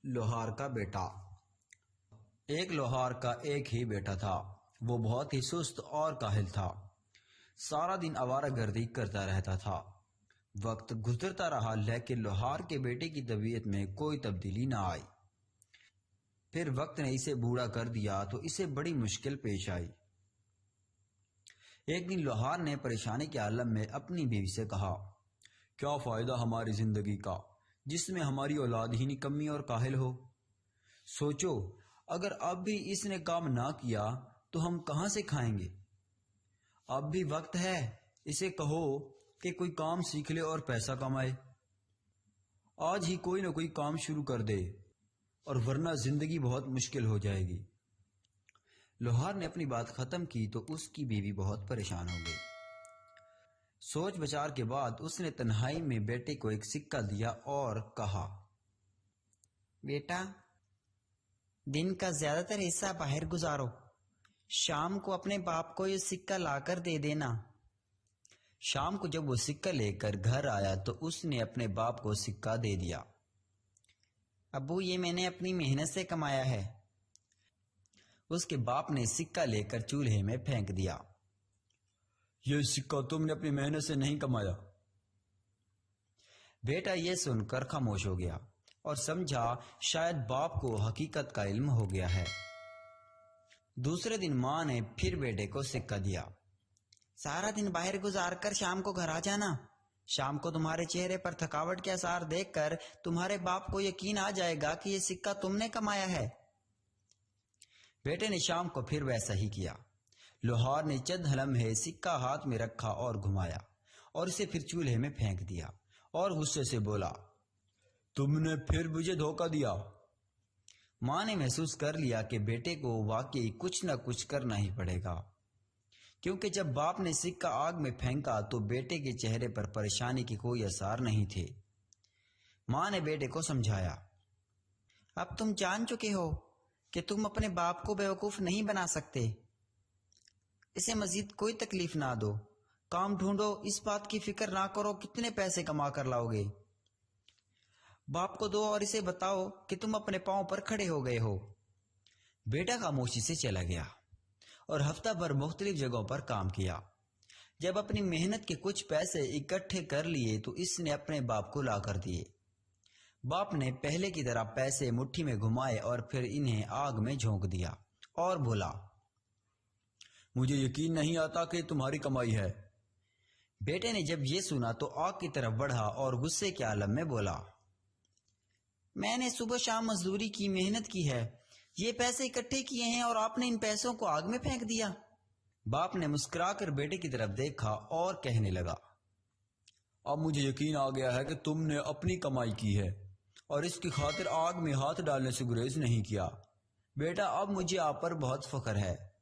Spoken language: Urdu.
لوہار کا بیٹا۔ ایک لوہار کا ایک ہی بیٹا تھا۔ وہ بہت ہی سست اور کاہل تھا۔ سارا دن آوارہ گردی کرتا رہتا تھا۔ وقت گزرتا رہا لیکن لوہار کے بیٹے کی طبیعت میں کوئی تبدیلی نہ آئی۔ پھر وقت نے اسے بوڑھا کر دیا تو اسے بڑی مشکل پیش آئی۔ ایک دن لوہار نے پریشانی کے عالم میں اپنی بیوی سے کہا، کیا فائدہ ہماری زندگی کا جس میں ہماری اولاد ہی نکمی اور کاہل ہو؟ سوچو، اگر اب بھی اس نے کام نہ کیا تو ہم کہاں سے کھائیں گے؟ اب بھی وقت ہے، اسے کہو کہ کوئی کام سیکھ لے اور پیسہ کمائے۔ آج ہی کوئی نہ کوئی کام شروع کر دے اور ورنہ زندگی بہت مشکل ہو جائے گی۔ لوہار نے اپنی بات ختم کی تو اس کی بیوی بہت پریشان ہو گئی۔ سوچ بچار کے بعد اس نے تنہائی میں بیٹے کو ایک سکہ دیا اور کہا، بیٹا، دن کا زیادہ تر حصہ باہر گزارو، شام کو اپنے باپ کو یہ سکہ لا کر دے دینا۔ شام کو جب وہ سکہ لے کر گھر آیا تو اس نے اپنے باپ کو سکہ دے دیا۔ ابو، یہ میں نے اپنی محنت سے کمایا ہے۔ اس کے باپ نے سکہ لے کر چولہے میں پھینک دیا۔ یہ سکہ تم نے اپنی محنت سے نہیں کمایا۔ بیٹا یہ سن کر خاموش ہو گیا اور سمجھا شاید باپ کو حقیقت کا علم ہو گیا ہے۔ دوسرے دن ماں نے پھر بیٹے کو سکہ دیا، سارا دن باہر گزار کر شام کو گھر آ جانا۔ شام کو تمہارے چہرے پر تھکاوٹ کے آثار دیکھ کر تمہارے باپ کو یقین آ جائے گا کہ یہ سکہ تم نے کمایا ہے۔ بیٹے نے شام کو پھر ویسا ہی کیا۔ لوہار نے چند لمحے سکہ ہاتھ میں رکھا اور گھمایا اور اسے پھر چولہے میں پھینک دیا اور غصے سے بولا، تم نے پھر مجھے دھوکہ دیا۔ ماں نے محسوس کر لیا کہ بیٹے کو واقعی کچھ نہ کچھ کرنا ہی پڑے گا، کیونکہ جب باپ نے سکہ آگ میں پھینکا تو بیٹے کے چہرے پر پریشانی کے کوئی آثار نہیں تھے۔ ماں نے بیٹے کو سمجھایا، اب تم جان چکے ہو کہ تم اپنے باپ کو بیوقوف نہیں بنا سکتے۔ اسے مزید کوئی تکلیف نہ دو، کام ڈھونڈو، اس بات کی فکر نہ کرو کتنے پیسے کما کر لاؤ گے۔ باپ کو دو اور اسے بتاؤ کہ تم اپنے پاؤں پر کھڑے ہو گئے ہو۔ بیٹا خاموشی سے چلا گیا اور ہفتہ بھر مختلف جگہوں پر کام کیا۔ جب اپنی محنت کے کچھ پیسے اکٹھے کر لیے تو اس نے اپنے باپ کو لا کر دیے۔ باپ نے پہلے کی طرح پیسے مٹھی میں گھمائے اور پھر انہیں آگ میں جھونک دیا اور بولا، مجھے یقین نہیں آتا کہ تمہاری کمائی ہے۔ بیٹے نے جب یہ سنا تو آگ کی طرف بڑھا اور غصے کے عالم میں بولا، میں نے صبح شام مزدوری کی، محنت کی ہے، یہ پیسے اکٹھے کیے ہیں اور آپ نے ان پیسوں کو آگ میں پھینک دیا۔ باپ نے مسکرا کر بیٹے کی طرف دیکھا اور کہنے لگا، اب مجھے یقین آ گیا ہے کہ تم نے اپنی کمائی کی ہے اور اس کی خاطر آگ میں ہاتھ ڈالنے سے گریز نہیں کیا۔ بیٹا، اب مجھے آپ پر بہت فخر ہے۔